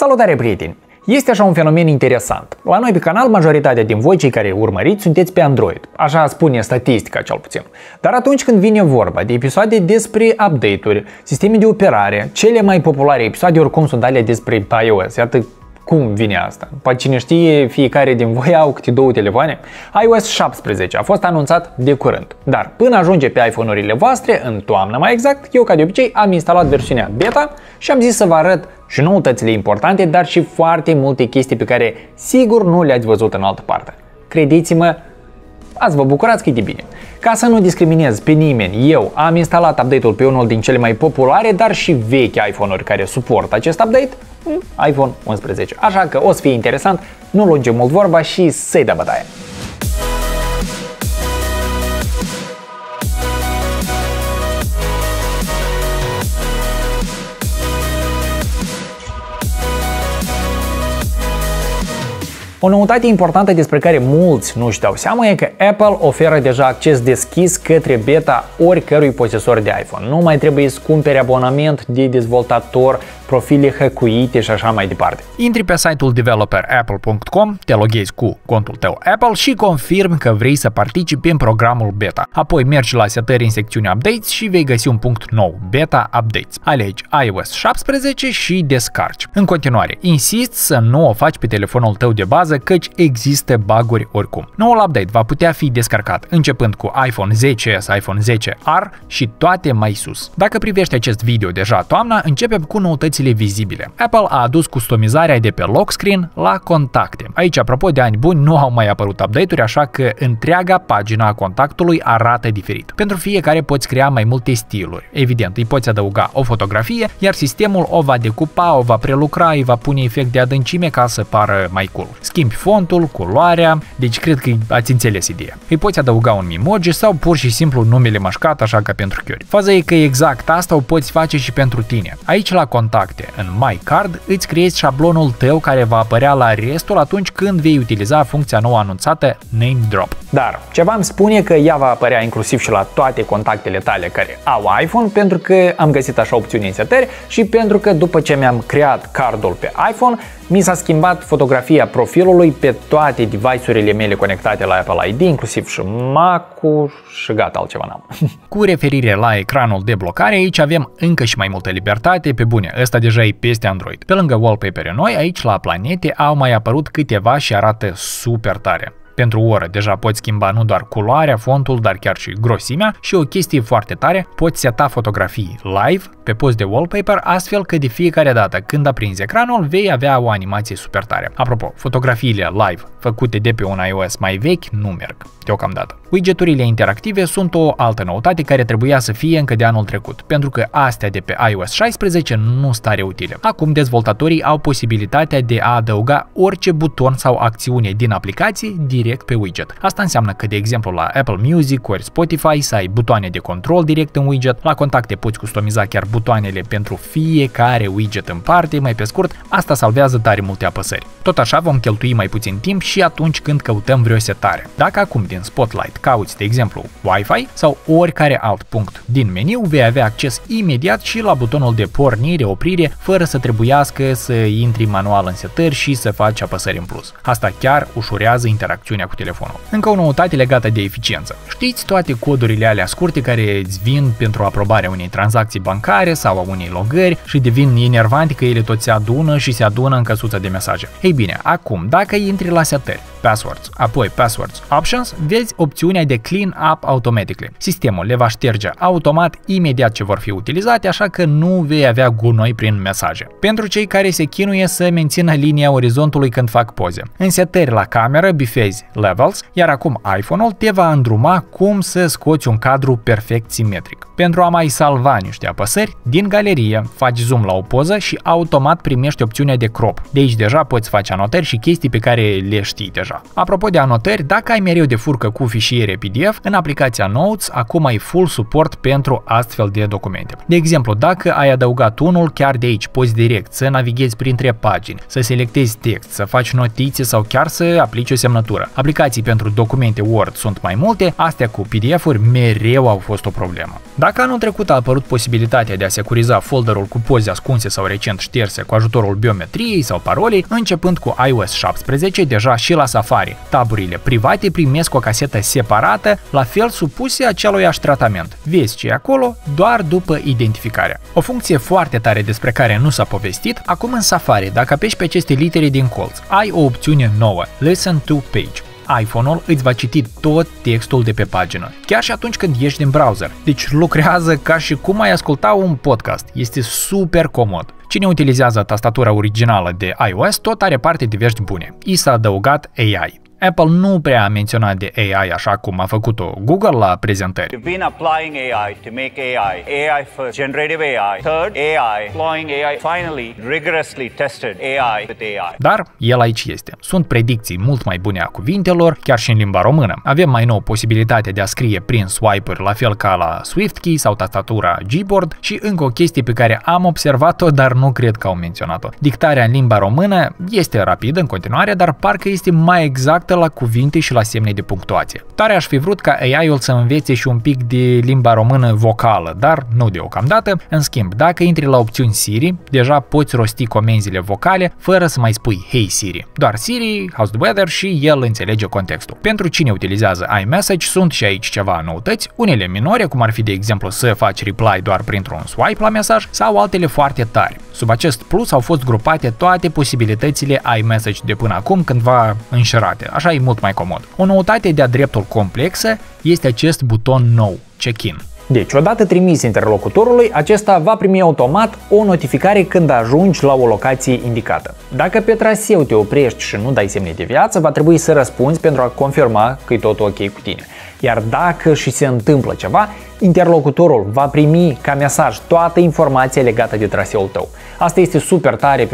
Salutare, prieteni! Este așa un fenomen interesant. La noi pe canal, majoritatea din voi, cei care urmăriți, sunteți pe Android. Așa spune statistica, cel puțin. Dar atunci când vine vorba de episoade despre update-uri, sisteme de operare, cele mai populare episoade oricum sunt alea despre iOS. Iată cum vine asta. Poate cine știe, fiecare din voi au câte două telefoane. iOS 17 a fost anunțat de curând. Dar până ajunge pe iPhone-urile voastre, în toamnă mai exact, eu ca de obicei am instalat versiunea beta și am zis să vă arăt și noutățile importante, dar și foarte multe chestii pe care sigur nu le-ați văzut în altă parte. Credeți-mă, ați vă bucurați că e de bine. Ca să nu discriminez pe nimeni, eu am instalat update-ul pe unul din cele mai populare, dar și vechi iPhone-uri care suportă acest update, iPhone 11. Așa că o să fie interesant, nu lungim mult vorba și să-i dă bătaie. O noutate importantă despre care mulți nu-și dau seama e că Apple oferă deja acces deschis către beta oricărui posesor de iPhone. Nu mai trebuie să cumperi abonament de dezvoltator, profile hăcuite și așa mai departe. Intri pe site-ul developerapple.com, te loghezi cu contul tău Apple și confirmi că vrei să participi în programul beta. Apoi mergi la setări în secțiunea Updates și vei găsi un punct nou, Beta Updates. Alegi iOS 17 și descarci. În continuare, insist să nu o faci pe telefonul tău de bază, căci există bug-uri oricum. Noul update va putea fi descarcat începând cu iPhone 10s, iPhone 10R și toate mai sus. Dacă privești acest video deja toamna, începem cu noutățile vizibile. Apple a adus customizarea de pe lock screen la contacte. Aici, apropo de ani buni, nu au mai apărut update-uri, așa că întreaga pagina a contactului arată diferit. Pentru fiecare poți crea mai multe stiluri. Evident, îi poți adăuga o fotografie, iar sistemul o va decupa, o va prelucra, îi va pune efect de adâncime ca să pară mai cool. Schimbi fontul, culoarea, deci cred că ați înțeles ideea. Îi poți adăuga un emoji sau pur și simplu numele mașcat, așa ca pentru chiori. Faza e că exact asta o poți face și pentru tine. Aici la contacte, în My Card, îți creezi șablonul tău care va apărea la restul atunci când vei utiliza funcția nouă anunțată Name Drop. Dar ceva îmi spune că ea va apărea inclusiv și la toate contactele tale care au iPhone, pentru că am găsit așa opțiune în setări și pentru că după ce mi-am creat cardul pe iPhone, mi s-a schimbat fotografia profilului pe toate device-urile mele conectate la Apple ID, inclusiv și Mac-ul și gata, altceva n-am. Cu referire la ecranul de blocare, aici avem încă și mai multă libertate, pe bune, ăsta deja e peste Android. Pe lângă wallpaper noi, aici la planete au mai apărut câteva și arată super tare. Pentru o oră deja poți schimba nu doar culoarea, fontul, dar chiar și grosimea și o chestie foarte tare, poți seta fotografii live pe post de wallpaper, astfel că de fiecare dată când aprinzi ecranul vei avea o animație super tare. Apropo, fotografiile live făcute de pe un iOS mai vechi nu merg deocamdată. Widgeturile interactive sunt o altă noutate care trebuia să fie încă de anul trecut, pentru că astea de pe iOS 16 nu stare utile. Acum dezvoltatorii au posibilitatea de a adăuga orice buton sau acțiune din aplicație direct pe widget. Asta înseamnă că, de exemplu, la Apple Music ori Spotify să ai butoane de control direct în widget, la contacte poți customiza chiar butoanele pentru fiecare widget în parte, mai pe scurt, asta salvează tare multe apăsări. Tot așa vom cheltui mai puțin timp și atunci când căutăm vreo setare. Dacă acum din Spotlight cauți, de exemplu, Wi-Fi sau oricare alt punct din meniu, vei avea acces imediat și la butonul de pornire-oprire, fără să trebuiască să intri manual în setări și să faci apăsări în plus. Asta chiar ușurează interacțiunea cu telefonul. Încă o noutate legată de eficiență. Știți toate codurile alea scurte care îți vin pentru aprobarea unei tranzacții bancare sau a unei logări și devin enervanti că ele tot se adună și se adună în căsuța de mesaje. Ei bine, acum, dacă intri la setări, Passwords, apoi Passwords Options, vezi opțiunea de Clean Up Automatically. Sistemul le va șterge automat imediat ce vor fi utilizate, așa că nu vei avea gunoi prin mesaje. Pentru cei care se chinuie să mențină linia orizontului când fac poze. În setări la cameră bifezi Levels, iar acum iPhone-ul te va îndruma cum să scoți un cadru perfect simetric. Pentru a mai salva niște apăsări, din galerie faci zoom la o poză și automat primești opțiunea de crop. De aici deja poți face anotări și chestii pe care le știi deja. deja. Apropo de anotări, dacă ai mereu de furcă cu fișiere PDF, în aplicația Notes acum ai full suport pentru astfel de documente. De exemplu, dacă ai adăugat unul, chiar de aici poți direct să navighezi printre pagini, să selectezi text, să faci notițe sau chiar să aplici o semnătură. Aplicații pentru documente Word sunt mai multe, astea cu PDF-uri mereu au fost o problemă. Dacă anul trecut a apărut posibilitatea de a securiza folderul cu poze ascunse sau recent șterse cu ajutorul biometriei sau parolei, începând cu iOS 17, deja și la Safari, taburile private primesc o casetă separată, la fel supuse aceluiași tratament. Vezi ce e acolo doar după identificarea. O funcție foarte tare despre care nu s-a povestit, acum în Safari, dacă apeși pe aceste litere din colț, ai o opțiune nouă, Listen to Page. iPhone-ul îți va citi tot textul de pe pagină, chiar și atunci când ieși din browser. Deci lucrează ca și cum ai asculta un podcast. Este super comod. Cine utilizează tastatura originală de iOS tot are parte de vești bune. I s-a adăugat AI. Apple nu prea a menționat de AI așa cum a făcut-o Google la prezentări. We've been applying AI to make AI first, generative AI, third AI, deploying AI, finally rigorously tested AI with AI. Dar el aici este. Sunt predicții mult mai bune a cuvintelor, chiar și în limba română. Avem mai nou posibilitatea de a scrie prin swipe-uri, la fel ca la SwiftKey sau tastatura Gboard și încă o chestie pe care am observat-o, dar nu cred că au menționat-o. Dictarea în limba română este rapidă în continuare, dar parcă este mai exactă la cuvinte și la semne de punctuație. Tare aș fi vrut ca AI-ul să învețe și un pic de limba română vocală, dar nu deocamdată. În schimb, dacă intri la opțiuni Siri, deja poți rosti comenzile vocale fără să mai spui Hey Siri. Doar Siri, how's the weather și el înțelege contextul. Pentru cine utilizează iMessage sunt și aici ceva noutăți, unele minore, cum ar fi de exemplu să faci reply doar printr-un swipe la mesaj sau altele foarte tari. Sub acest plus au fost grupate toate posibilitățile iMessage de până acum cândva înșirate. Așa e mult mai comod. O noutate de-a dreptul complexă este acest buton nou, check-in. Deci, odată trimis interlocutorului, acesta va primi automat o notificare când ajungi la o locație indicată. Dacă pe traseu te oprești și nu dai semne de viață, va trebui să răspunzi pentru a confirma că e totul ok cu tine. Iar dacă și se întâmplă ceva, interlocutorul va primi ca mesaj toată informația legată de traseul tău. Asta este super tare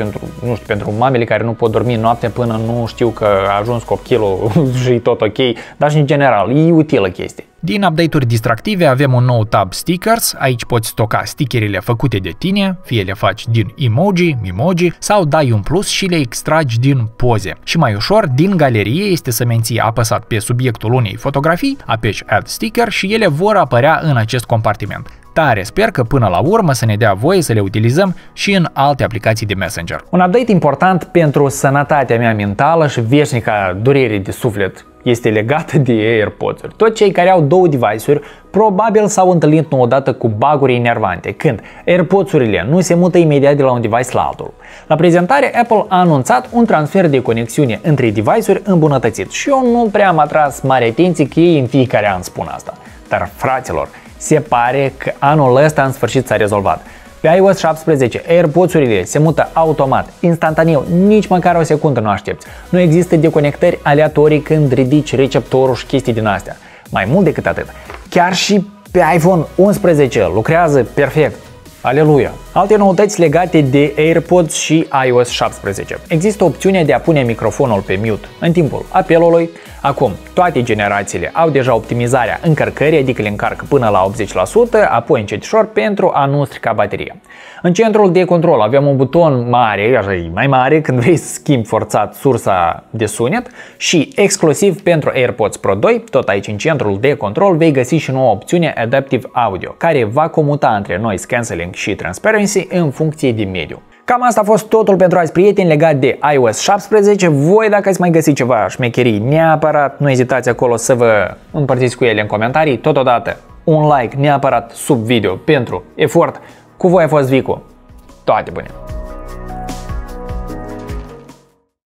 pentru mamele care nu pot dormi noaptea până nu știu că a ajuns copilul și e tot ok, dar și în general, e utilă chestie. Din update-uri distractive avem un nou tab Stickers, aici poți stoca stickerele făcute de tine, fie le faci din emoji sau dai un plus și le extragi din poze. Și mai ușor, din galerie este să menții apăsat pe subiectul unei fotografii, apeși Add Sticker și ele vor apărea în acest compartiment. Tare sper că până la urmă să ne dea voie să le utilizăm și în alte aplicații de Messenger. Un update important pentru sănătatea mea mentală și veșnica durere de suflet este legată de AirPods-uri. Toți cei care au două device-uri probabil s-au întâlnit nu odată cu bug-uri enervante, când AirPods-urile nu se mută imediat de la un device la altul. La prezentare, Apple a anunțat un transfer de conexiune între device-uri îmbunătățit și eu nu prea am atras mare atenție că ei în fiecare an spun asta. Dar, fraților, se pare că anul ăsta în sfârșit s-a rezolvat. Pe iOS 17, AirPods-urile se mută automat, instantaneu, nici măcar o secundă nu aștepți. Nu există deconectări aleatorii când ridici receptorul și chestii din astea. Mai mult decât atât, chiar și pe iPhone 11 lucrează perfect. Aleluia! Alte noutăți legate de AirPods și iOS 17. Există opțiunea de a pune microfonul pe mute în timpul apelului. Acum, toate generațiile au deja optimizarea încărcării, adică le încarcă până la 80%, apoi încetișor pentru a nu strica bateria. În centrul de control avem un buton mare, așa e mai mare, când vrei să schimbi forțat sursa de sunet și exclusiv pentru AirPods Pro 2, tot aici în centrul de control, vei găsi și noua opțiune Adaptive Audio, care va comuta între noise cancelling și transparency în funcție de mediu. Cam asta a fost totul pentru azi, prieteni, legat de iOS 17. Voi, dacă ați mai găsit ceva șmecherii, neapărat nu ezitați acolo să vă împărțiți cu ele în comentarii. Totodată, un like neapărat sub video pentru efort. Cu voi a fost Vicu. Toate bune!